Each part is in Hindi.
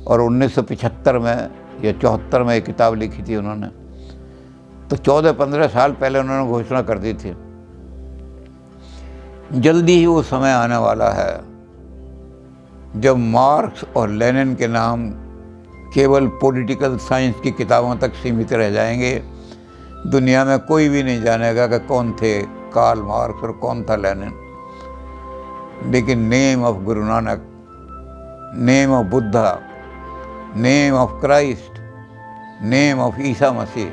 और 1975 में या 74 में एक किताब लिखी थी उन्होंने। तो 14-15 साल पहले उन्होंने घोषणा कर दी थी, जल्दी ही वो समय आने वाला है जब मार्क्स और लेनिन के नाम केवल पॉलिटिकल साइंस की किताबों तक सीमित रह जाएंगे। दुनिया में कोई भी नहीं जानेगा कि कौन थे कार्ल मार्क्स और कौन था लेनिन। लेकिन name of Guru Nanak, name of Buddha, name of Christ, name of Isa Masih,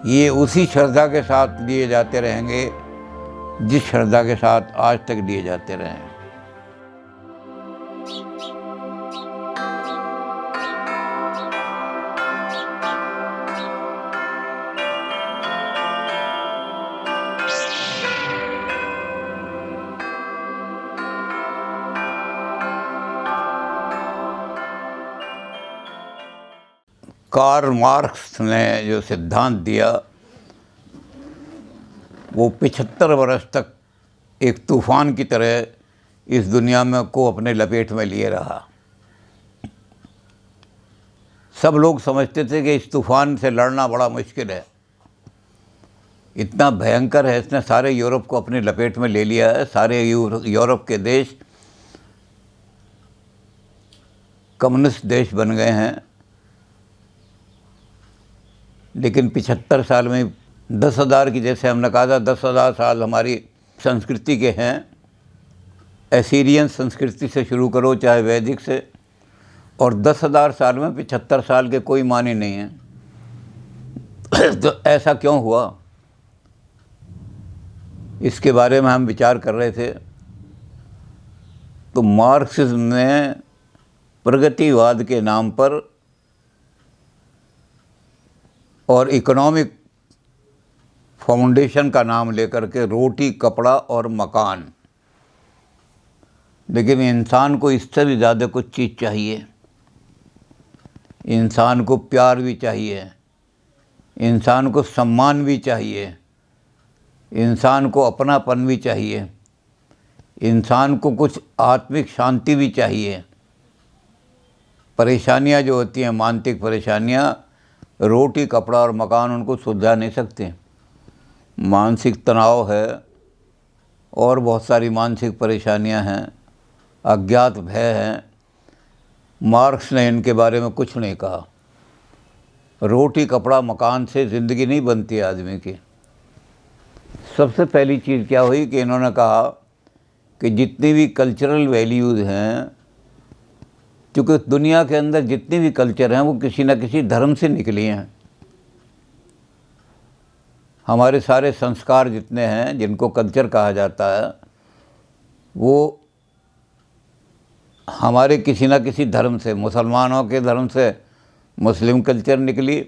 ये उसी श्रद्धा के साथ लिए जाते रहेंगे जिस श्रद्धा के साथ आज तक लिए जाते रहे हैं। कार्ल मार्क्स ने जो सिद्धांत दिया वो 75 वर्ष तक एक तूफान की तरह इस दुनिया में को अपने लपेट में लिए रहा। सब लोग समझते थे कि इस तूफान से लड़ना बड़ा मुश्किल है, इतना भयंकर है, इसने सारे यूरोप को अपनी लपेट में ले लिया है। सारे यूरोप के देश कम्युनिस्ट देश बन गए हैं। लेकिन 75 साल में 10,000 की, जैसे हमने कहा था 10,000 साल हमारी संस्कृति के हैं। एसीरियन संस्कृति से शुरू करो चाहे वैदिक से, और 10,000 साल में 75 साल के कोई मानी नहीं है। तो ऐसा क्यों हुआ, इसके बारे में हम विचार कर रहे थे। तो मार्क्सिज्म ने प्रगतिवाद के नाम पर और इकोनॉमिक फाउंडेशन का नाम लेकर के रोटी, कपड़ा और मकान, लेकिन इंसान को इससे भी ज़्यादा कुछ चीज़ चाहिए। इंसान को प्यार भी चाहिए, इंसान को सम्मान भी चाहिए, इंसान को अपनापन भी चाहिए, इंसान को कुछ आत्मिक शांति भी चाहिए। परेशानियां जो होती हैं, मानसिक परेशानियां, रोटी, कपड़ा और मकान उनको सुलझा नहीं सकते। मानसिक तनाव है और बहुत सारी मानसिक परेशानियां हैं, अज्ञात भय हैं। मार्क्स ने इनके बारे में कुछ नहीं कहा। रोटी, कपड़ा, मकान से ज़िंदगी नहीं बनती आदमी की। सबसे पहली चीज़ क्या हुई कि इन्होंने कहा कि जितनी भी कल्चरल वैल्यूज़ हैं, क्योंकि दुनिया के अंदर जितनी भी कल्चर हैं वो किसी न किसी धर्म से निकली हैं। हमारे सारे संस्कार जितने हैं, जिनको कल्चर कहा जाता है, वो हमारे किसी न किसी धर्म से, मुसलमानों के धर्म से मुस्लिम कल्चर निकली,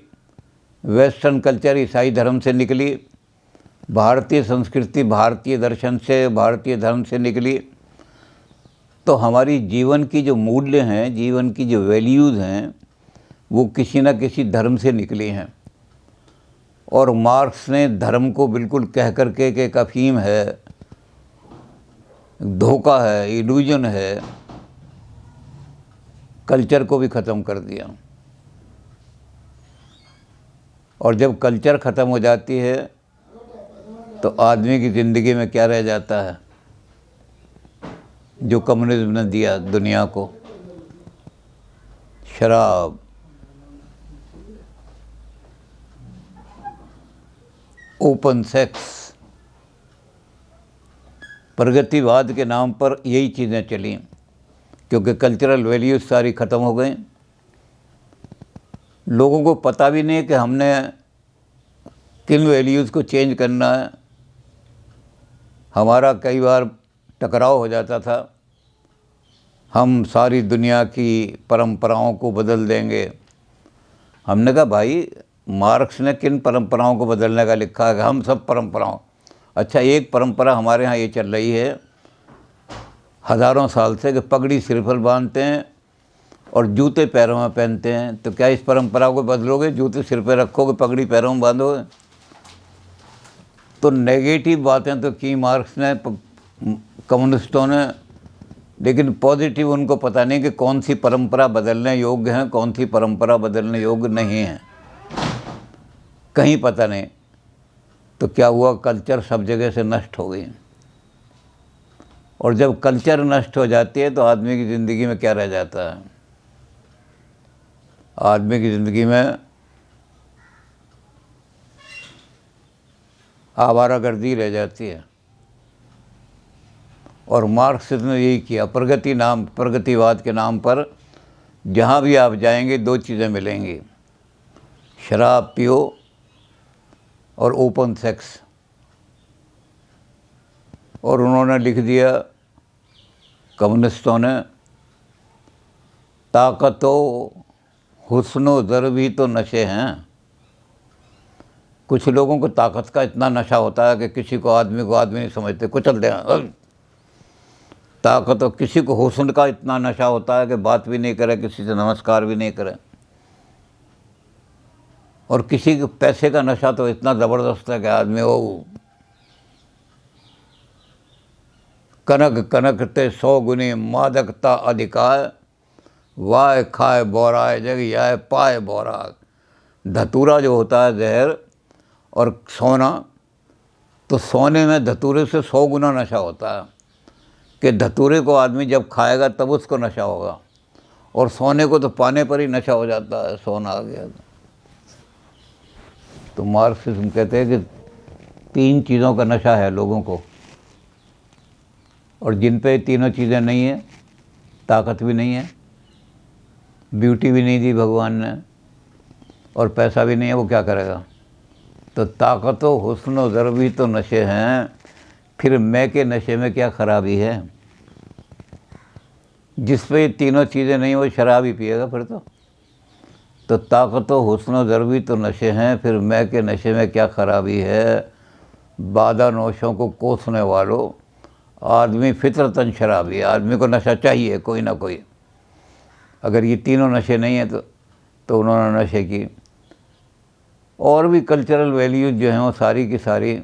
वेस्टर्न कल्चर ईसाई धर्म से निकली, भारतीय संस्कृति भारतीय दर्शन से, भारतीय धर्म से निकली। तो हमारी जीवन की जो मूल्य हैं, जीवन की जो वैल्यूज़ हैं, वो किसी न किसी धर्म से निकली हैं। और मार्क्स ने धर्म को बिल्कुल कह करके कि एक अफीम है, धोखा है, इल्यूजन है, कल्चर को भी ख़त्म कर दिया। और जब कल्चर ख़त्म हो जाती है तो आदमी की ज़िंदगी में क्या रह जाता है जो कम्युनिज्म ने दिया दुनिया को? शराब, ओपन सेक्स। प्रगतिवाद के नाम पर यही चीज़ें चली, क्योंकि कल्चरल वैल्यूज सारी ख़त्म हो गई। लोगों को पता भी नहीं कि हमने किन वैल्यूज़ को चेंज करना है। हमारा कई बार टकराव हो जाता था, हम सारी दुनिया की परंपराओं को बदल देंगे। हमने कहा भाई, मार्क्स ने किन परंपराओं को बदलने का लिखा है? हम सब परंपराओं, अच्छा एक परंपरा हमारे यहाँ ये चल रही है हज़ारों साल से कि पगड़ी सिर पर बांधते हैं और जूते पैरों में पहनते हैं। तो क्या इस परंपरा को बदलोगे? जूते सिर पर रखोगे, पगड़ी पैरों में बांधोगे? तो नेगेटिव बातें तो की मार्क्स ने, कम्युनिस्टों ने, लेकिन पॉजिटिव उनको पता नहीं कि कौन सी परंपरा बदलने योग्य है, कौन सी परंपरा बदलने योग्य नहीं है, कहीं पता नहीं। तो क्या हुआ, कल्चर सब जगह से नष्ट हो गई। और जब कल्चर नष्ट हो जाती है तो आदमी की ज़िंदगी में क्या रह जाता है? आदमी की ज़िंदगी में आवारागर्दी रह जाती है। और मार्क्सिज्म ने यही किया। प्रगतिवाद के नाम पर जहाँ भी आप जाएंगे दो चीज़ें मिलेंगी, शराब पियो और ओपन सेक्स। और उन्होंने लिख दिया, कम्युनिस्टों ने, ताकतो हुस्नो ज़र भी तो नशे हैं। कुछ लोगों को ताकत का इतना नशा होता है कि किसी को आदमी नहीं समझते, कुचल दें। ताकत, और किसी को हुस्न का इतना नशा होता है कि बात भी नहीं करे, किसी से नमस्कार भी नहीं करे। और किसी के पैसे का नशा तो इतना ज़बरदस्त है कि आदमी वो कनक कनकते 100 गुनी मादकता अधिकाय, वाय खाए बोराय जग याय पाए बोराग। धतूरा जो होता है जहर, और सोना, तो सोने में धतूरे से 100 गुना नशा होता है कि धतूरे को आदमी जब खाएगा तब उसको नशा होगा, और सोने को तो पाने पर ही नशा हो जाता है, सोना आ गया। तो मार्क्सिज्म कहते हैं कि 3 चीज़ों का नशा है लोगों को, और जिन पे तीनों चीज़ें नहीं हैं, ताकत भी नहीं है, ब्यूटी भी नहीं दी भगवान ने, और पैसा भी नहीं है, वो क्या करेगा? तो ताकतो हुस्नो ज़र भी तो नशे हैं, फिर मैं के नशे में क्या खराबी है? जिस पे ये तीनों चीज़ें नहीं, वो शराब ही पिएगा फिर तो ताकतो हुस्नो ज़र भी तो नशे हैं, फिर मैं के नशे में क्या खराबी है? बादा नौशों को कोसने वालों, आदमी फितरतन शराबी। आदमी को नशा चाहिए कोई ना कोई। अगर ये तीनों नशे नहीं हैं तो उन्होंने नशे की। और भी कल्चरल वैल्यूज जो हैं वो सारी की सारी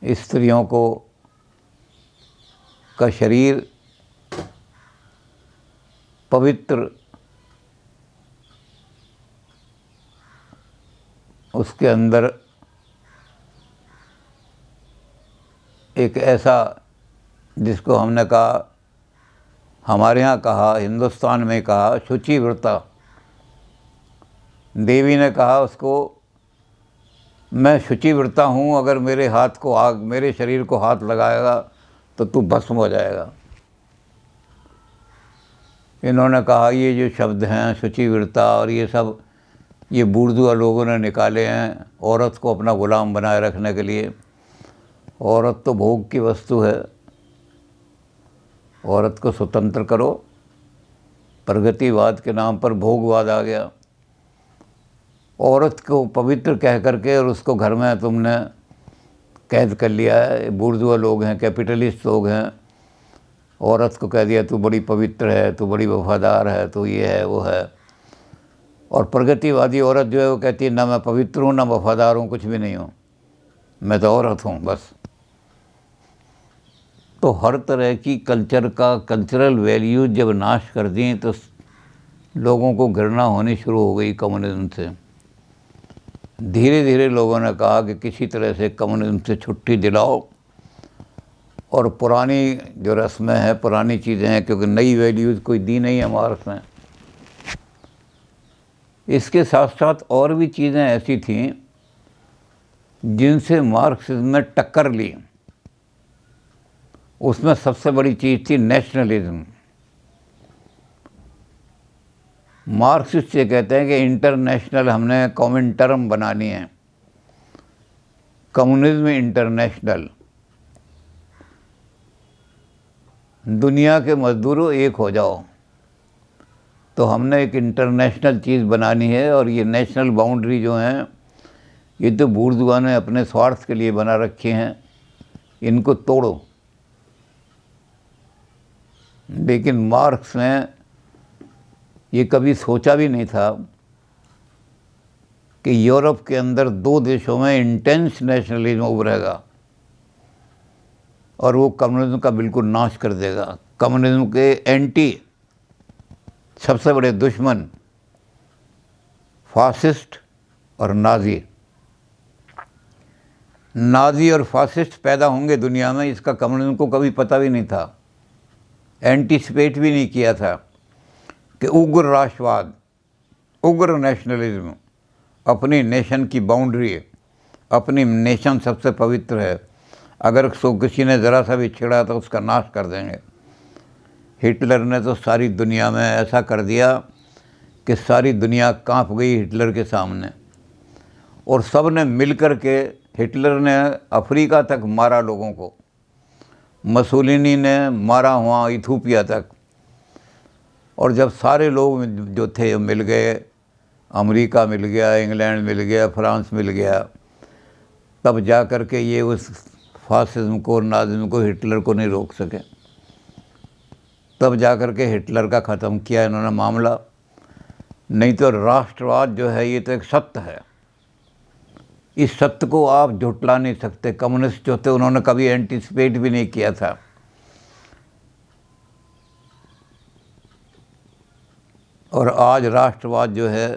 स्त्रियों का शरीर पवित्र, उसके अंदर एक ऐसा, जिसको हमने कहा, हमारे यहाँ कहा, हिंदुस्तान में कहा, शुचिव्रता। देवी ने कहा उसको, मैं शुचिव्रता हूँ, अगर मेरे शरीर को हाथ लगाएगा तो तू भस्म हो जाएगा। इन्होंने कहा ये जो शब्द हैं शुचिव्रता और ये सब, ये बूर्जुआ लोगों ने निकाले हैं औरत को अपना गुलाम बनाए रखने के लिए। औरत तो भोग की वस्तु है, औरत को स्वतंत्र करो। प्रगतिवाद के नाम पर भोगवाद आ गया। औरत को पवित्र कह करके और उसको घर में तुमने कैद कर लिया है। बूर्जुआ लोग हैं, कैपिटलिस्ट लोग हैं, औरत को कह दिया तू बड़ी पवित्र है, तू बड़ी वफादार है, तू ये है वो है। और प्रगतिवादी औरत जो है वो कहती है ना मैं पवित्र हूँ, ना वफादार हूँ, कुछ भी नहीं हूँ, मैं तो औरत हूँ बस। तो हर तरह की कल्चरल वैल्यूज जब नाश कर दी तो लोगों को घृणा होनी शुरू हो गई कम्युनिज्म से। धीरे धीरे लोगों ने कहा कि किसी तरह से कम्युनिज्म से छुट्टी दिलाओ और पुरानी जो रस्में हैं, पुरानी चीज़ें हैं, क्योंकि नई वैल्यूज़ कोई दी नहीं है मार्क्स ने। इसके साथ साथ और भी चीज़ें ऐसी थीं जिनसे मार्क्सिज्म ने टक्कर ली। उसमें सबसे बड़ी चीज़ थी नेशनलिज्म। मार्क्सिस्ट ये कहते हैं कि इंटरनेशनल हमने कॉमन टर्म बनानी है, कम्युनिज्म इंटरनेशनल। दुनिया के मजदूरों एक हो जाओ। तो हमने एक इंटरनेशनल चीज़ बनानी है और ये नेशनल बाउंड्री जो हैं ये तो बूर्जुआ ने अपने स्वार्थ के लिए बना रखे हैं, इनको तोड़ो। लेकिन मार्क्स ने ये कभी सोचा भी नहीं था कि यूरोप के अंदर 2 देशों में इंटेंस नेशनलिज्म उभरेगा। और वो कम्युनिज्म का बिल्कुल नाश कर देगा। कम्युनिज्म के एंटी सबसे बड़े दुश्मन फासिस्ट और नाजी और फासिस्ट पैदा होंगे दुनिया में, इसका कम्युनिज्म को कभी पता भी नहीं था, एंटीसिपेट भी नहीं किया था कि उग्र राष्ट्रवाद, उग्र नेशनलिज्म, अपनी नेशन की बाउंड्री, अपनी नेशन सबसे पवित्र है, अगर किसी ने ज़रा सा भी छेड़ा तो उसका नाश कर देंगे। हिटलर ने तो सारी दुनिया में ऐसा कर दिया कि सारी दुनिया कांप गई हिटलर के सामने, और सब ने मिल कर के, हिटलर ने अफ्रीका तक मारा लोगों को, मसूलिनी ने मारा वहाँ इथोपिया तक, और जब सारे लोग जो थे मिल गए, अमेरिका मिल गया, इंग्लैंड मिल गया, फ्रांस मिल गया, तब जा कर के ये उस फासिज्म को, नाज़िज्म को, हिटलर को नहीं रोक सके। तब जा कर के हिटलर का ख़त्म किया इन्होंने मामला। नहीं तो राष्ट्रवाद जो है ये तो एक सत्य है, इस सत्य को आप झुटला नहीं सकते। कम्युनिस्ट जो थे उन्होंने कभी एंटीसिपेट भी नहीं किया था। और आज राष्ट्रवाद जो है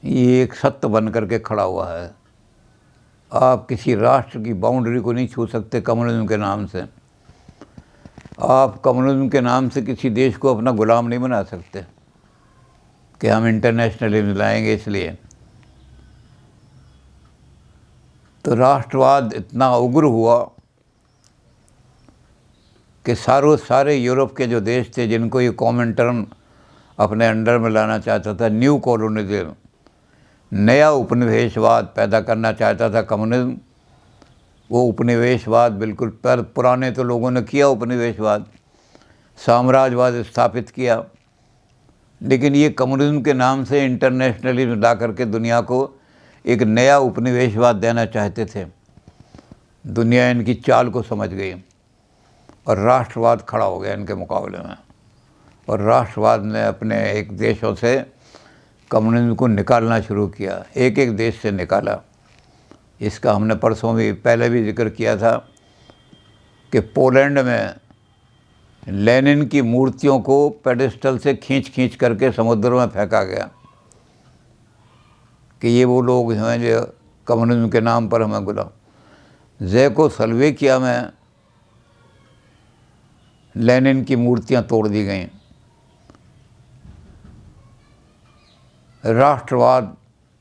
ये एक सत्य बन करके खड़ा हुआ है। आप किसी राष्ट्र की बाउंड्री को नहीं छू सकते कम्युनिज्म के नाम से। आप कम्युनिज्म के नाम से किसी देश को अपना गुलाम नहीं बना सकते कि हम इंटरनेशनलिज्म लाएंगे इसलिए। तो राष्ट्रवाद इतना उग्र हुआ कि सारे यूरोप के जो देश थे जिनको ये कॉमिंटर्न अपने अंडर में लाना चाहता था, न्यू कॉलोनिज्म, नया उपनिवेशवाद पैदा करना चाहता था कम्युनिज्म, वो उपनिवेशवाद बिल्कुल पुराने तो लोगों ने किया, उपनिवेशवाद, साम्राज्यवाद स्थापित किया, लेकिन ये कम्युनिज्म के नाम से इंटरनेशनलिज्म ला करके दुनिया को एक नया उपनिवेशवाद देना चाहते थे। दुनिया इनकी चाल को समझ गई और राष्ट्रवाद खड़ा हो गया इनके मुकाबले में, और राष्ट्रवाद ने अपने एक देशों से कम्युनिज्म को निकालना शुरू किया, एक एक देश से निकाला। इसका हमने परसों भी पहले भी जिक्र किया था कि पोलैंड में लेनिन की मूर्तियों को पेडेस्टल से खींच करके समुद्र में फेंका गया कि ये वो लोग हैं जो कम्युनिज्म के नाम पर हमें गुलाम। ज़ेकोस्लोवाकिया में लेनिन की मूर्तियां तोड़ दी गईं। राष्ट्रवाद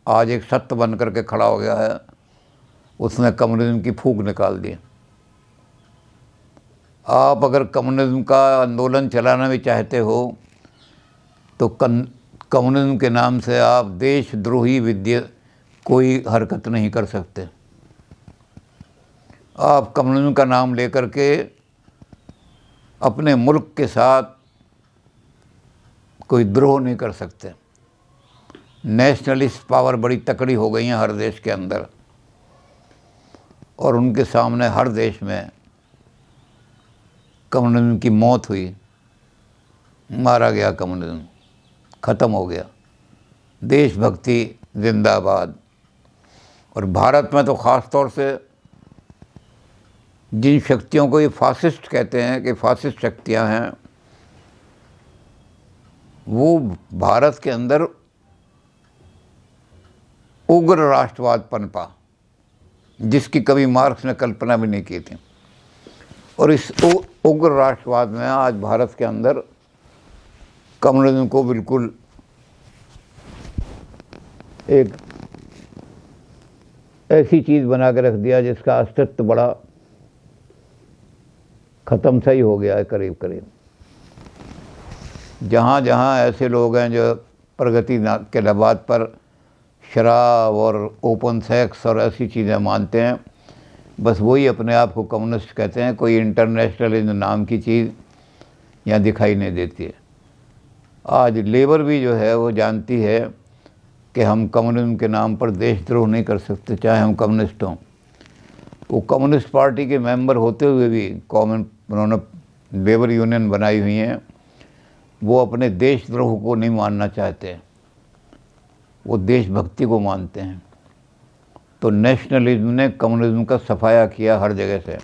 आज एक सत्य बन करके खड़ा हो गया है, उसने कम्युनिज्म की फूंक निकाल दी। आप अगर कम्युनिज्म का आंदोलन चलाना भी चाहते हो तो कम्युनिज्म के नाम से आप देशद्रोही विद्या कोई हरकत नहीं कर सकते। आप कम्युनिज्म का नाम लेकर के अपने मुल्क के साथ कोई द्रोह नहीं कर सकते। नेशनलिस्ट पावर बड़ी तकड़ी हो गई हैं हर देश के अंदर, और उनके सामने हर देश में कम्युनिज्म की मौत हुई, मारा गया, कम्युनिज्म ख़त्म हो गया, देशभक्ति जिंदाबाद। और भारत में तो ख़ास तौर से जिन शक्तियों को ये फासिस्ट कहते हैं कि फासिस्ट शक्तियां हैं, वो भारत के अंदर उग्र राष्ट्रवाद पनपा जिसकी कभी मार्क्स ने कल्पना भी नहीं की थी। और इस उग्र राष्ट्रवाद में आज भारत के अंदर कम्युनिज्म को बिल्कुल एक ऐसी चीज़ बना के रख दिया जिसका अस्तित्व बड़ा ख़त्म सा ही हो गया है करीब करीब। जहाँ जहाँ ऐसे लोग हैं जो प्रगति के लबाद पर शराब और ओपन सेक्स और ऐसी चीज़ें मानते हैं, बस वही अपने आप को कम्युनिस्ट कहते हैं। कोई इंटरनेशनलिज्म नाम की चीज़ यहाँ दिखाई नहीं देती है। आज लेबर भी जो है वो जानती है कि हम कम्युनिज्म के नाम पर देशद्रोह नहीं कर सकते, चाहे हम कम्युनिस्ट हों। वो कम्युनिस्ट पार्टी के मेंबर होते हुए भी उन्होंने लेबर यूनियन बनाई हुई हैं, वो अपने देशद्रोह को नहीं मानना चाहते, वो देशभक्ति को मानते हैं। तो नेशनलिज्म ने कम्युनिज्म का सफाया किया हर जगह से।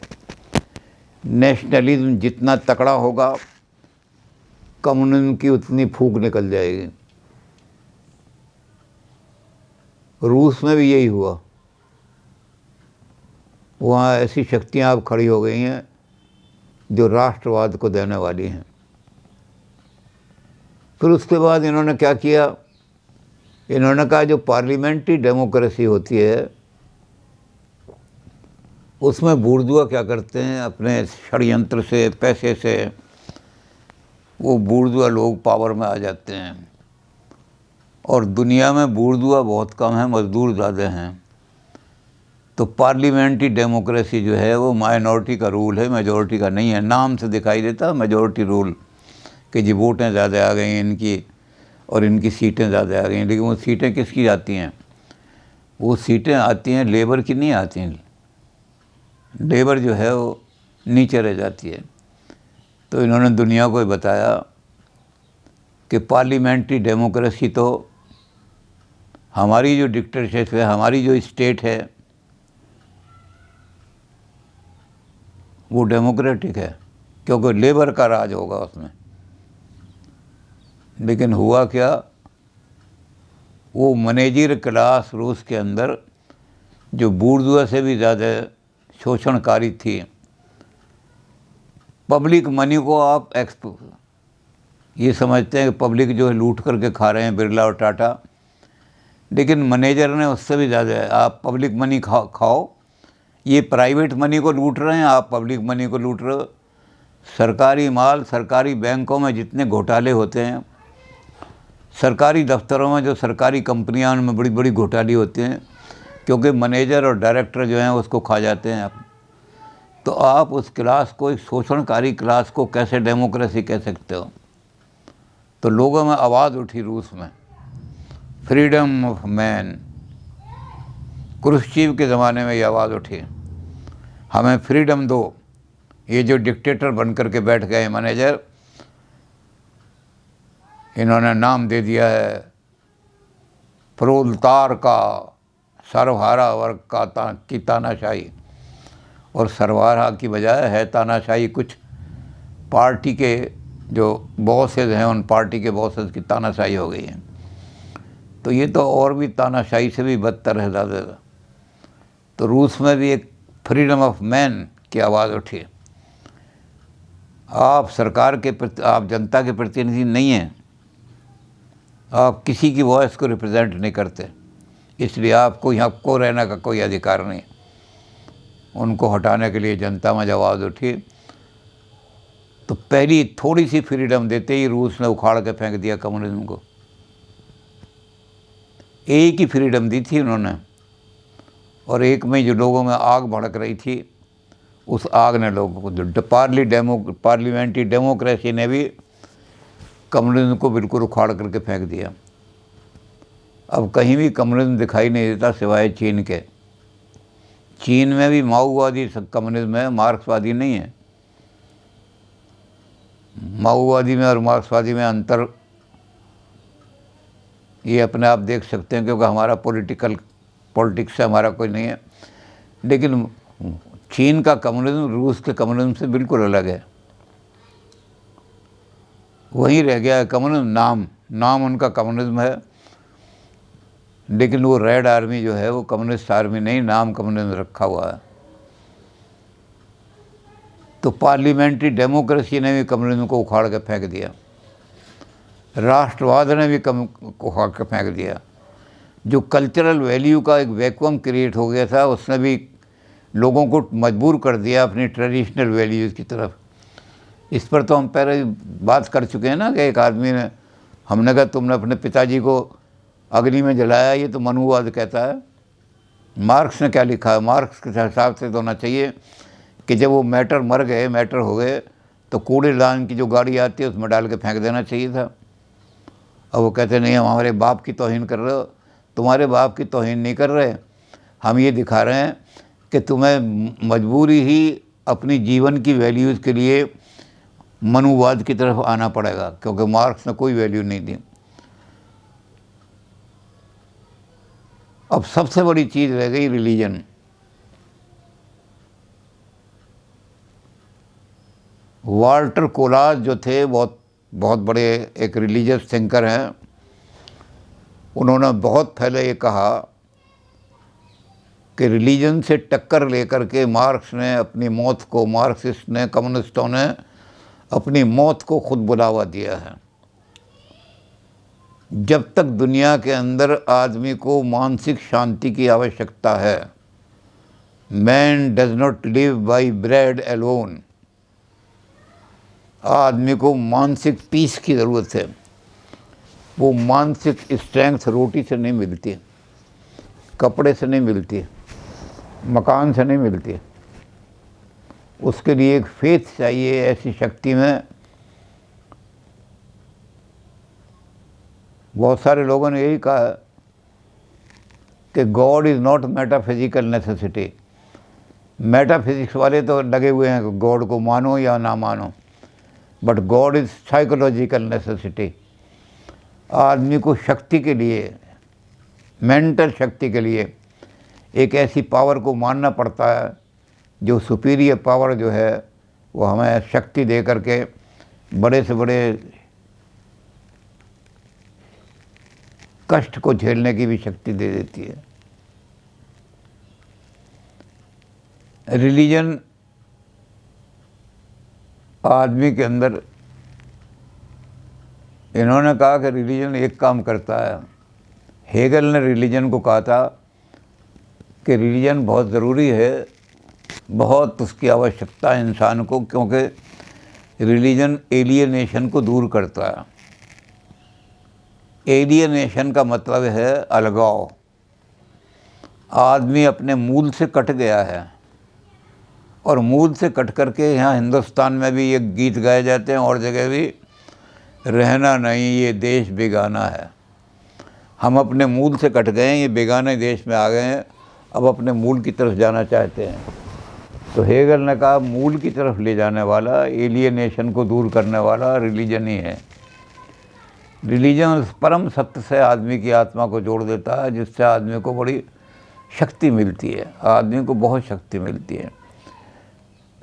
नेशनलिज्म जितना तकड़ा होगा, कम्युनिज्म की उतनी फूंक निकल जाएगी। रूस में भी यही हुआ। वहाँ ऐसी शक्तियाँ अब खड़ी हो गई हैं जो राष्ट्रवाद को देने वाली हैं। फिर उसके बाद इन्होंने क्या किया, इन्होंने कहा जो पार्लियामेंट्री डेमोक्रेसी होती है उसमें बूर्जुआ क्या करते हैं, अपने षड्यंत्र से, पैसे से वो बूर्जुआ लोग पावर में आ जाते हैं। और दुनिया में बूर्जुआ बहुत कम है, मजदूर ज़्यादा हैं। तो पार्लियामेंट्री डेमोक्रेसी जो है वो माइनॉरिटी का रूल है, मेजॉरिटी का नहीं है। नाम से दिखाई देता मेजॉरिटी रूल कि जी वोटें ज़्यादा आ गई हैं इनकी और इनकी सीटें ज़्यादा आ गई हैं, लेकिन वो सीटें किसकी आती हैं? वो सीटें आती हैं लेबर की, नहीं आती हैं। लेबर जो है वो नीचे रह जाती है। तो इन्होंने दुनिया को बताया कि पार्लियामेंट्री डेमोक्रेसी तो हमारी जो डिक्टेटरशिप है, हमारी जो स्टेट है वो डेमोक्रेटिक है, क्योंकि लेबर का राज होगा उसमें। लेकिन हुआ क्या, वो मैनेजर क्लास रूस के अंदर जो बूर्जुआ से भी ज़्यादा शोषणकारी थी, पब्लिक मनी को आप ये समझते हैं कि पब्लिक जो है लूट करके खा रहे हैं, बिरला और टाटा, लेकिन मैनेजर ने उससे भी ज़्यादा है, आप पब्लिक मनी खाओ, ये प्राइवेट मनी को लूट रहे हैं, आप पब्लिक मनी को लूट रहे हो। सरकारी माल, सरकारी बैंकों में जितने घोटाले होते हैं, सरकारी दफ्तरों में जो सरकारी कंपनियां, उनमें बड़ी बड़ी घोटाले होते हैं, क्योंकि मैनेजर और डायरेक्टर जो हैं उसको खा जाते हैं। तो आप उस क्लास को, एक शोषणकारी क्लास को कैसे डेमोक्रेसी कह सकते हो? तो लोगों में आवाज़ उठी रूस में, फ्रीडम ऑफ मैन। क्रुश्चीव के ज़माने में ये आवाज़ उठी, हमें फ्रीडम दो। ये जो डिक्टेटर बन कर के बैठ गए मैनेजर, इन्होंने नाम दे दिया है प्रोलतार का, सर्वहारा वर्ग की तानाशाही। और सर्वहारा की बजाय है तानाशाही। कुछ पार्टी के जो बॉसेज हैं, उन पार्टी के बॉसेज की तानाशाही हो गई है। तो ये तो और भी तानाशाही से भी बदतर है ज़्यादा। तो रूस में भी एक फ्रीडम ऑफ मैन की आवाज़ उठी। आप सरकार के प्रति, आप जनता के प्रतिनिधि नहीं हैं, आप किसी की वॉइस को रिप्रेजेंट नहीं करते, इसलिए आपको यहाँ को रहने का कोई अधिकार नहीं। उनको हटाने के लिए जनता में जब आवाज़ उठी, तो पहली थोड़ी सी फ्रीडम देते ही रूस ने उखाड़ के फेंक दिया कम्युनिज्म को। एक ही फ्रीडम दी थी उन्होंने, और एक में जो लोगों में आग भड़क रही थी, उस आग ने लोगों को, पार्लियामेंट्री डेमोक्रेसी ने भी कम्युनिज्म को बिल्कुल उखाड़ करके फेंक दिया। अब कहीं भी कम्युनिज्म दिखाई नहीं देता सिवाय चीन के। चीन में भी माओवादी कम्युनिज्म है, मार्क्सवादी नहीं है। माओवादी में और मार्क्सवादी में अंतर ये अपने आप देख सकते हैं, क्योंकि हमारा पॉलिटिक्स से हमारा कोई नहीं है। लेकिन चीन का कम्युनिज्म रूस के कम्युनिज्म से बिल्कुल अलग है। वहीं रह गया है कम्युनिज्म, नाम उनका कम्युनिज्म है, लेकिन वो रेड आर्मी जो है वो कम्युनिस्ट आर्मी नहीं, नाम कम्युनिज्म रखा हुआ है। तो पार्लियामेंट्री डेमोक्रेसी ने भी कम्युनिज्म को उखाड़ के फेंक दिया, राष्ट्रवाद ने भी उखाड़ के फेंक दिया। जो कल्चरल वैल्यू का एक वैक्यूम क्रिएट हो गया था, उसने भी लोगों को मजबूर कर दिया अपनी ट्रेडिशनल वैल्यूज़ की तरफ। इस पर तो हम पहले बात कर चुके हैं ना, कि एक आदमी ने, हमने कहा तुमने अपने पिताजी को अग्नि में जलाया, ये तो मनुवाद कहता है। मार्क्स ने क्या लिखा है? मार्क्स के हिसाब से तो होना चाहिए कि जब वो मैटर मर गए, मैटर हो गए, तो कूड़ेदान की जो गाड़ी आती है उसमें डाल के फेंक देना चाहिए था। अब वो कहते नहीं, हम हमारे बाप की तौहीन कर रहे हो। तुम्हारे बाप की तौहीन नहीं कर रहे, हम ये दिखा रहे हैं कि तुम्हें मजबूरी ही अपनी जीवन की वैल्यूज़ के लिए मनुवाद की तरफ आना पड़ेगा, क्योंकि मार्क्स ने कोई वैल्यू नहीं दी। अब सबसे बड़ी चीज़ रह गई रिलीजन। वाल्टर कोलाज जो थे, बहुत बहुत बड़े एक रिलीजियस थिंकर हैं, उन्होंने बहुत पहले ये कहा कि रिलीजन से टक्कर लेकर के मार्क्स ने अपनी मौत को, मार्क्सिस्ट ने, कम्युनिस्टों ने अपनी मौत को खुद बुलावा दिया है। जब तक दुनिया के अंदर आदमी को मानसिक शांति की आवश्यकता है, man does not live by bread alone, आदमी को मानसिक पीस की ज़रूरत है। वो मानसिक स्ट्रेंथ रोटी से नहीं मिलती, कपड़े से नहीं मिलती, मकान से नहीं मिलती। उसके लिए एक फेथ चाहिए, ऐसी शक्ति में। बहुत सारे लोगों ने यही कहा कि God is not metaphysical necessity. Metaphysics वाले तो लगे हुए हैं गॉड को मानो या ना मानो, but God is psychological necessity. आदमी को शक्ति के लिए, मेंटल शक्ति के लिए एक ऐसी पावर को मानना पड़ता है जो सुपीरियर पावर जो है वो हमें शक्ति दे करके बड़े से बड़े कष्ट को झेलने की भी शक्ति दे देती है। रिलीजन आदमी के अंदर, इन्होंने कहा कि रिलीजन एक काम करता है। हेगल ने रिलीजन को कहा था कि रिलीजन बहुत ज़रूरी है, बहुत उसकी आवश्यकता है इंसान को, क्योंकि रिलीजन एलियनेशन को दूर करता है। एलियनेशन का मतलब है अलगाव। आदमी अपने मूल से कट गया है, और मूल से कट करके यहाँ हिंदुस्तान में भी ये गीत गाए जाते हैं और जगह भी, रहना नहीं ये देश बेगाना है। हम अपने मूल से कट गए हैं, ये बेगाने देश में आ गए हैं, अब अपने मूल की तरफ जाना चाहते हैं। तो हेगल ने कहा मूल की तरफ ले जाने वाला, एलियनेशन को दूर करने वाला रिलीजन ही है। रिलीजन उस परम सत्य से आदमी की आत्मा को जोड़ देता है, जिससे आदमी को बड़ी शक्ति मिलती है, आदमी को बहुत शक्ति मिलती है।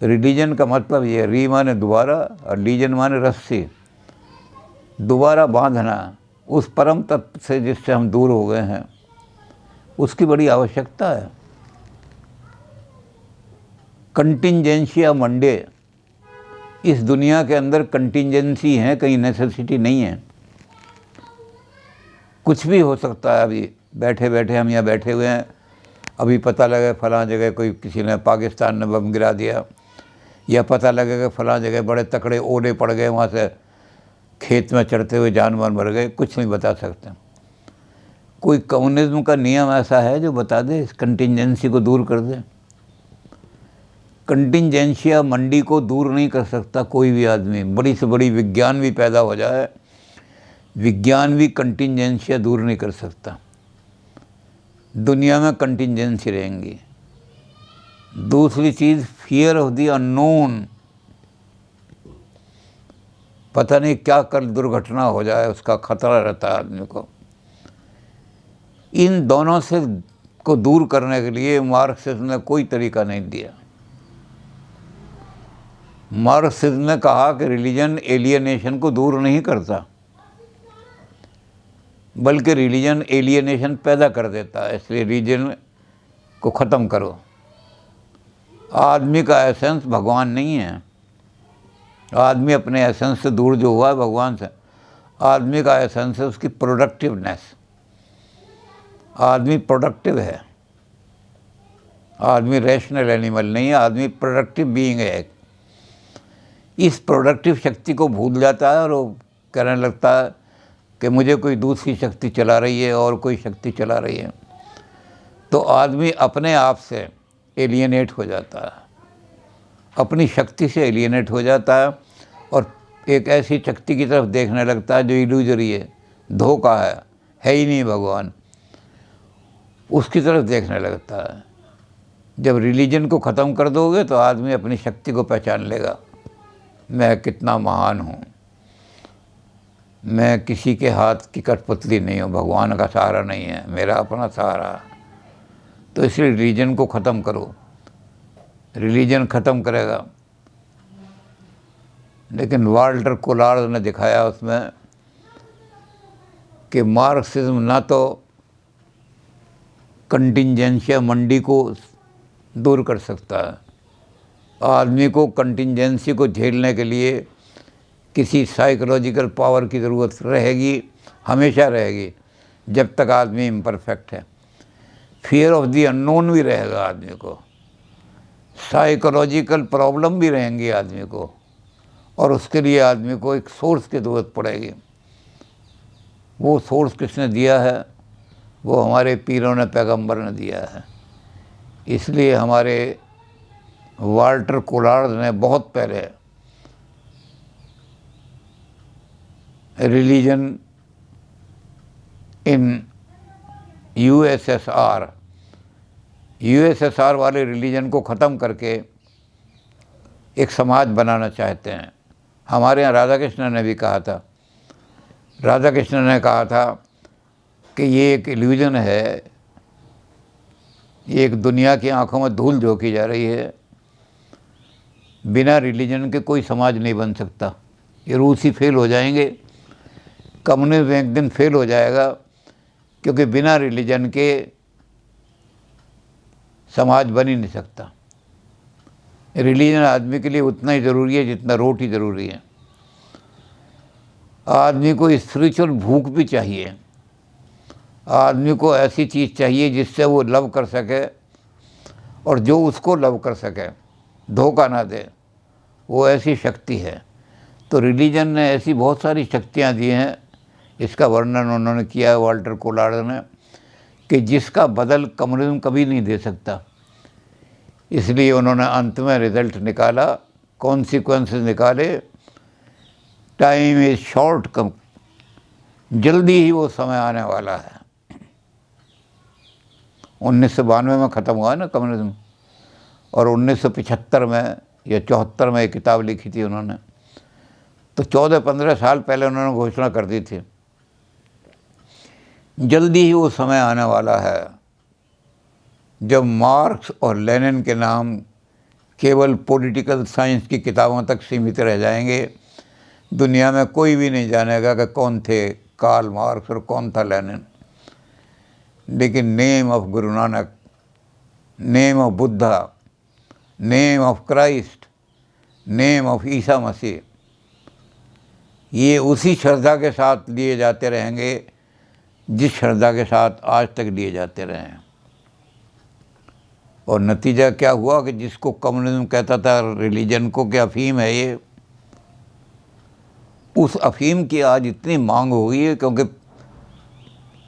रिलीजन का मतलब ये, री माने दोबारा और लीजन माने रस्सी, दोबारा बांधना उस परम तत्व से जिससे हम दूर हो गए हैं, उसकी बड़ी आवश्यकता है। कंटिंजेंसिया मंडे, इस दुनिया के अंदर कंटिंजेंसी है, कहीं नेसेसिटी नहीं है। कुछ भी हो सकता है। अभी बैठे बैठे हम यहाँ बैठे हुए हैं, अभी पता लगे फलां जगह कोई, किसी ने, पाकिस्तान ने बम गिरा दिया, या पता लगेगा फलां जगह बड़े तकड़े ओले पड़ गए, वहाँ से खेत में चढ़ते हुए जानवर मर गए, कुछ नहीं बता सकते। कोई कम्युनिज्म का नियम ऐसा है जो बता दे, इस कंटिंजेंसी को दूर कर दे? कंटिंजेंसिया मंडी को दूर नहीं कर सकता कोई भी आदमी। बड़ी से बड़ी विज्ञान भी पैदा हो जाए, विज्ञान भी कंटिंजेंसिया दूर नहीं कर सकता। दुनिया में कंटिंजेंसी रहेंगी। दूसरी चीज़, फियर ऑफ द अननोन, पता नहीं क्या कल दुर्घटना हो जाए, उसका खतरा रहता है आदमी को। इन दोनों से को दूर करने के लिए मार्क्सिज्म ने कोई तरीका नहीं दिया। मार्क्सिज्म ने कहा कि रिलीजन एलियनेशन को दूर नहीं करता, बल्कि रिलीजन एलियनेशन पैदा कर देता है, इसलिए रिलीजन को ख़त्म करो। आदमी का एसेंस भगवान नहीं है। आदमी अपने एसेंस से दूर जो हुआ है भगवान से, आदमी का एसेंस है उसकी प्रोडक्टिवनेस। आदमी प्रोडक्टिव है, आदमी रैशनल एनिमल नहीं है, आदमी प्रोडक्टिव बीइंग है। इस प्रोडक्टिव शक्ति को भूल जाता है और वो कहने लगता है कि मुझे कोई दूसरी शक्ति चला रही है और कोई शक्ति चला रही है। तो आदमी अपने आप से एलियनेट हो जाता है, अपनी शक्ति से एलियनेट हो जाता है, और एक ऐसी शक्ति की तरफ देखने लगता है जो इल्यूजरी है, धोखा है ही नहीं भगवान, उसकी तरफ देखने लगता है। जब रिलीजन को ख़त्म कर दोगे तो आदमी अपनी शक्ति को पहचान लेगा, मैं कितना महान हूँ, मैं किसी के हाथ की कठपुतली नहीं हूँ, भगवान का सहारा नहीं है, मेरा अपना सहारा है। तो इसलिए रिलीजन को ख़त्म करो, रिलीजन ख़त्म करेगा। लेकिन वाल्टर कोलार्ड ने दिखाया उसमें कि मार्क्सिज्म ना तो कंटिंजेंसिया मंडी को दूर कर सकता है, आदमी को कंटिंजेंसी को झेलने के लिए किसी साइकोलॉजिकल पावर की ज़रूरत रहेगी, हमेशा रहेगी, जब तक आदमी इम्परफेक्ट है। फियर ऑफ द अननोन भी रहेगा आदमी को, साइकोलॉजिकल प्रॉब्लम भी रहेंगी आदमी को, और उसके लिए आदमी को एक सोर्स की ज़रूरत पड़ेगी। वो सोर्स किसने दिया है? वो हमारे पीरों ने, पैगंबर ने दिया है। इसलिए हमारे वाल्टर कोलार्ड ने बहुत पहले रिलीजन इन यूएसएसआर वाले रिलीजन को ख़त्म करके एक समाज बनाना चाहते हैं। हमारे यहाँ राधा कृष्ण ने भी कहा था, राधा कृष्ण ने कहा था कि ये एक इल्यूजन है, ये एक दुनिया की आंखों में धूल झोंकी जा रही है, बिना रिलीजन के कोई समाज नहीं बन सकता। ये रूस ही फेल हो जाएंगे, कम्युनिज्म एक दिन फेल हो जाएगा, क्योंकि बिना रिलीजन के समाज बन ही नहीं सकता। रिलीजन आदमी के लिए उतना ही ज़रूरी है जितना रोटी ज़रूरी है। आदमी को स्पिरिचुअल भूख भी चाहिए, आदमी को ऐसी चीज़ चाहिए जिससे वो लव कर सके और जो उसको लव कर सके, धोखा ना दे, वो ऐसी शक्ति है। तो रिलीजन ने ऐसी बहुत सारी शक्तियाँ दी हैं, इसका वर्णन उन्होंने किया है वाल्टर कोलार्ड ने, कि जिसका बदल कम्युनिज्म कभी नहीं दे सकता। इसलिए उन्होंने अंत में रिज़ल्ट निकाला, कॉन्सिक्वेंसेस निकाले, टाइम इज़ शॉर्ट, कम जल्दी ही वो समय आने वाला है। 1992 में ख़त्म हुआ है ना कम्युनिज्म, और 1975 में या 74 में एक किताब लिखी थी उन्होंने, तो 14-15 साल पहले उन्होंने घोषणा कर दी थी। जल्दी ही वो समय आने वाला है जब मार्क्स और लेनिन के नाम केवल पॉलिटिकल साइंस की किताबों तक सीमित रह जाएंगे। दुनिया में कोई भी नहीं जानेगा कि कौन थे कार्ल मार्क्स और कौन था लेनिन। लेकिन name of Guru Nanak, name of Buddha, name of Christ, name of Isa Masih, ये उसी श्रद्धा के साथ लिए जाते रहेंगे जिस श्रद्धा के साथ आज तक लिए जाते रहे हैं। और नतीजा क्या हुआ कि जिसको कम्युनिज्म कहता था रिलीजन को कि अफीम है ये, उस अफीम की आज इतनी मांग हो गई है, क्योंकि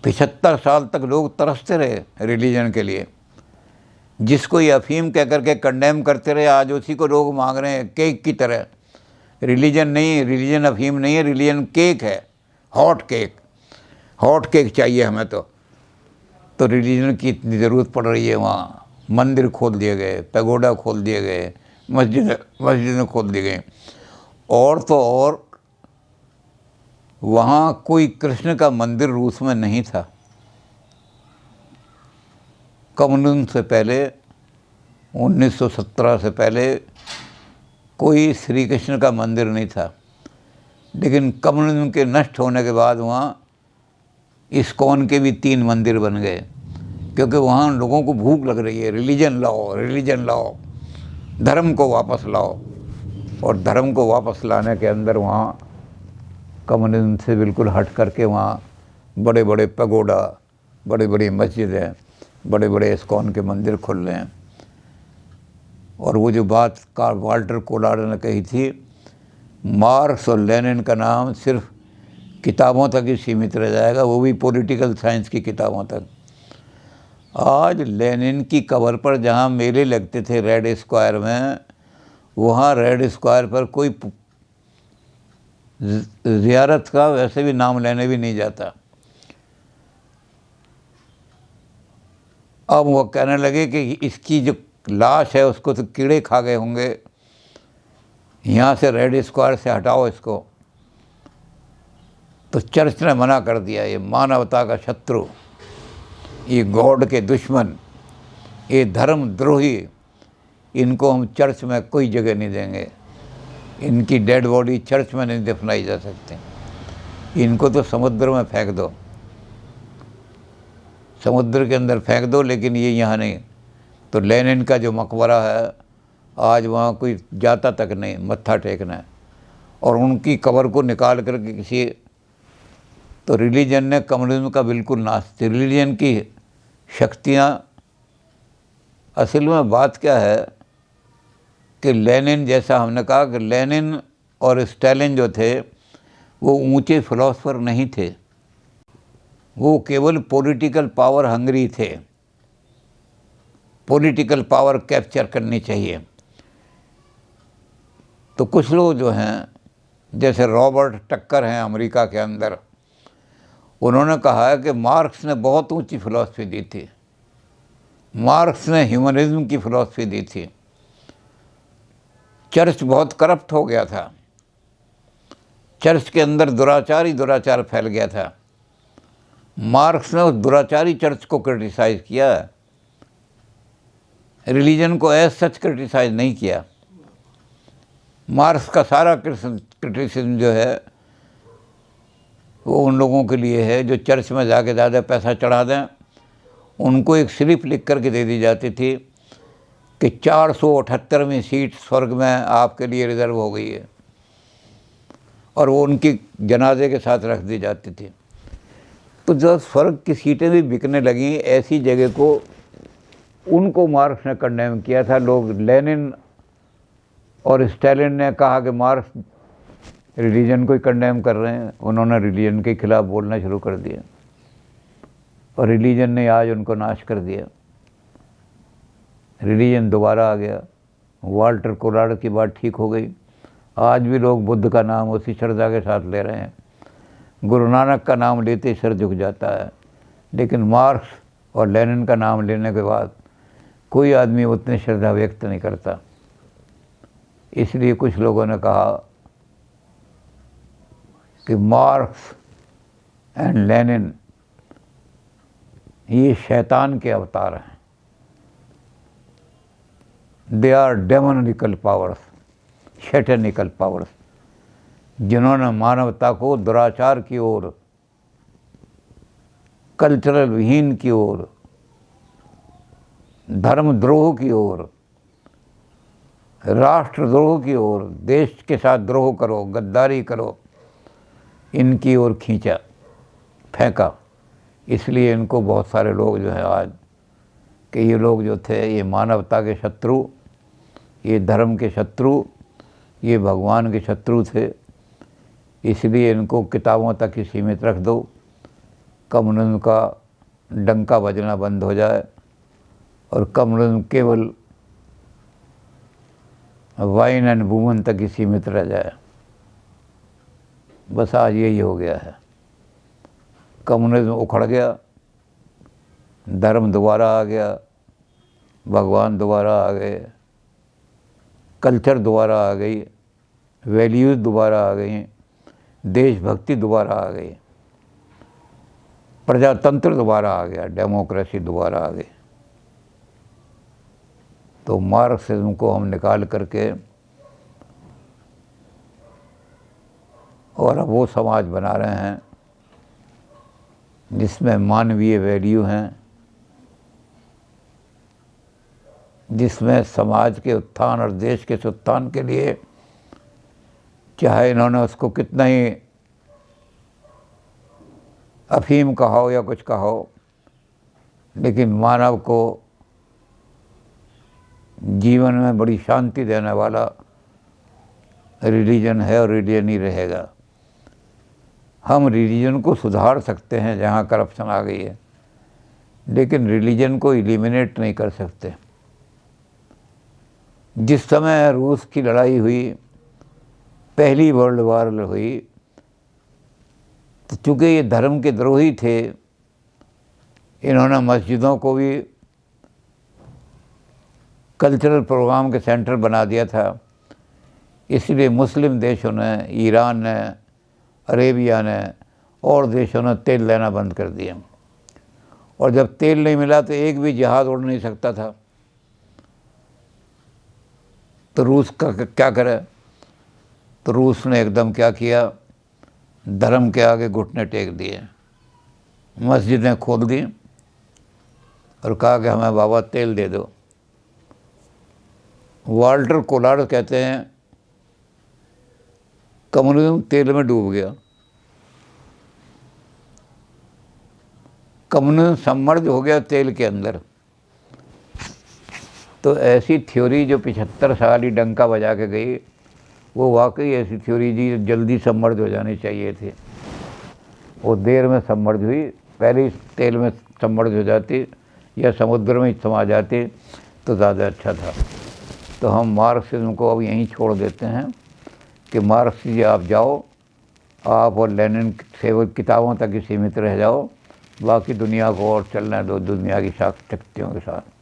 75 साल तक लोग तरसते रहे रिलीजन के लिए। जिसको ये अफीम कह करके कंडेम करते रहे, आज उसी को लोग मांग रहे हैं केक की तरह। रिलीजन नहीं, रिलीजन अफीम नहीं है, रिलीजन केक है, हॉट केक, हॉट केक चाहिए हमें। तो रिलीजन की इतनी ज़रूरत पड़ रही है। वहाँ मंदिर खोल दिए गए, पैगोडा खोल दिए गए, मस्जिदें खोल दी गई, और तो और वहाँ कोई कृष्ण का मंदिर रूस में नहीं था। कम्युनिज्म से पहले 1917 से पहले कोई श्री कृष्ण का मंदिर नहीं था। लेकिन कम्युनिज्म के नष्ट होने के बाद वहाँ इस्कॉन के भी 3 मंदिर बन गए, क्योंकि वहाँ लोगों को भूख लग रही है, रिलीजन लाओ, रिलीजन लाओ, धर्म को वापस लाओ। और धर्म को वापस लाने के अंदर वहाँ कम्युनिज्म से बिल्कुल हट करके वहाँ बड़े बड़े पैगोडा, बड़ी बड़ी मस्जिदें, बड़े बड़े इस्कॉन के मंदिर खुल रहे हैं। और वो जो बात वाल्टर कोलार्ड ने कही थी, मार्क्स और लेनिन का नाम सिर्फ किताबों तक ही सीमित रह जाएगा, वो भी पॉलिटिकल साइंस की किताबों तक। आज लेनिन की कबर पर जहाँ मेले लगते थे रेड स्क्वायर में, वहाँ रेड स्क्वायर पर कोई ज़ियारत का वैसे भी नाम लेने भी नहीं जाता। अब वो कहने लगे कि इसकी जो लाश है उसको तो कीड़े खा गए होंगे, यहाँ से रेड स्क्वायर से हटाओ इसको। तो चर्च ने मना कर दिया, ये मानवता का शत्रु, ये गॉड के दुश्मन, ये धर्मद्रोही, इनको हम चर्च में कोई जगह नहीं देंगे। इनकी डेड बॉडी चर्च में नहीं दफनाई जा सकती। इनको तो समुद्र में फेंक दो, समुद्र के अंदर फेंक दो, लेकिन ये यहाँ नहीं। तो लेनिन का जो मकबरा है, आज वहाँ कोई जाता तक नहीं मत्था टेकना है। और उनकी कब्र को निकाल करके किसी, तो रिलीजन ने कम्युनिज्म का बिल्कुल नाश। रिलीजन की शक्तियाँ, असल में बात क्या है कि लेनिन, जैसा हमने कहा कि लेनिन और स्टालिन जो थे वो ऊंचे फिलोसफर नहीं थे, वो केवल पॉलिटिकल पावर हंगरी थे। पॉलिटिकल पावर कैप्चर करनी चाहिए। तो कुछ लोग जो हैं, जैसे रॉबर्ट टक्कर हैं अमेरिका के अंदर, उन्होंने कहा है कि मार्क्स ने बहुत ऊंची फिलॉसफी दी थी। मार्क्स ने ह्यूमनिज्म की फिलॉसफी दी थी। चर्च बहुत करप्ट हो गया था, चर्च के अंदर दुराचार ही दुराचार फैल गया था। मार्क्स ने उस दुराचारी चर्च को क्रिटिसाइज किया, रिलीजन को एज सच क्रिटिसाइज नहीं किया। मार्क्स का सारा क्रिटिसिज्म जो है वो उन लोगों के लिए है जो चर्च में जाके ज़्यादा पैसा चढ़ा दें। उनको एक स्लिप लिख करके दे दी जाती थी कि 478वीं सीट स्वर्ग में आपके लिए रिजर्व हो गई है, और वो उनकी जनाजे के साथ रख दी जाती थी। तो जब स्वर्ग की सीटें भी बिकने लगी, ऐसी जगह को उनको मार्क्स ने कंडेम किया था। लोग, लेनिन और स्टालिन ने कहा कि मार्क्स रिलीजन को ही कंडेम कर रहे हैं। उन्होंने रिलीजन के खिलाफ बोलना शुरू कर दिया, और रिलीजन ने आज उनको नाश कर दिया। रिलीजन दोबारा आ गया। वाल्टर कोलार्ड की बात ठीक हो गई। आज भी लोग बुद्ध का नाम उसी श्रद्धा के साथ ले रहे हैं। गुरु नानक का नाम लेते ही सर झुक जाता है, लेकिन मार्क्स और लेनिन का नाम लेने के बाद कोई आदमी उतनी श्रद्धा व्यक्त नहीं करता। इसलिए कुछ लोगों ने कहा कि मार्क्स एंड लेनिन ये शैतान के अवतार हैं। दे आर डेमोनिकल पावर्स, शैतानिकल पावर्स, जिन्होंने मानवता को दुराचार की ओर, कल्चरल विहीन की ओर, धर्मद्रोह की ओर, राष्ट्रद्रोह की ओर, देश के साथ द्रोह करो, गद्दारी करो, इनकी ओर खींचा, फेंका। इसलिए इनको बहुत सारे लोग जो है आज कि ये लोग जो थे ये मानवता के शत्रु, ये धर्म के शत्रु, ये भगवान के शत्रु थे। इसलिए इनको किताबों तक ही सीमित रख दो, कम्युनिज्म का डंका बजना बंद हो जाए और कम्युनिज्म केवल वाइन एंड वुमन तक ही सीमित रह जाए। बस आज यही हो गया है। कम्युनिज्म उखड़ गया, धर्म दोबारा आ गया, भगवान दोबारा आ गए, कल्चर दोबारा आ गई, वैल्यूज़ दोबारा आ गई, देशभक्ति दोबारा आ गई, प्रजातंत्र दोबारा आ गया, डेमोक्रेसी दोबारा आ गई। तो मार्क्सिज्म को हम निकाल करके और अब वो समाज बना रहे हैं जिसमें मानवीय वैल्यू हैं, जिसमें समाज के उत्थान और देश के उत्थान के लिए, चाहे इन्होंने उसको कितना ही अफीम कहो या कुछ कहो, लेकिन मानव को जीवन में बड़ी शांति देने वाला रिलीजन है और रिलीजन ही रहेगा। हम रिलीजन को सुधार सकते हैं जहाँ करप्शन आ गई है, लेकिन रिलीजन को एलिमिनेट नहीं कर सकते। जिस समय रूस की लड़ाई हुई, पहली वर्ल्ड वार हुई, तो चूँकि ये धर्म के द्रोही थे, इन्होंने मस्जिदों को भी कल्चरल प्रोग्राम के सेंटर बना दिया था। इसलिए मुस्लिम देशों ने, ईरान ने, अरेबिया ने और देशों ने तेल लेना बंद कर दिया। और जब तेल नहीं मिला तो एक भी जहाज़ उड़ नहीं सकता था। तो रूस का क्या करे, तो रूस ने एकदम क्या किया, धर्म के आगे घुटने टेक दिए, मस्जिदें खोल दी और कहा कि हमें बाबा तेल दे दो। वाल्टर कोलार्ड कहते हैं कम्युनिज्म तेल में डूब गया, कम्युनिज्म सबमर्ज हो गया तेल के अंदर। तो ऐसी थ्योरी जो 75 साल ही डंका बजा के गई, वो वाकई ऐसी थ्योरी जी जल्दी सबमर्ज हो जानी चाहिए थी। वो देर में सबमर्ज हुई, पहले ही तेल में सबमर्ज हो जाती या समुद्र में ही समा जाती तो ज़्यादा अच्छा था। तो हम मार्क्सिज्म को अब यहीं छोड़ देते हैं कि मार्क्स जी आप जाओ, आप और लेनिन केवल किताबों तक ही सीमित रह जाओ, बाकी दुनिया को और चलना दो दुनिया की शक्तियों के साथ।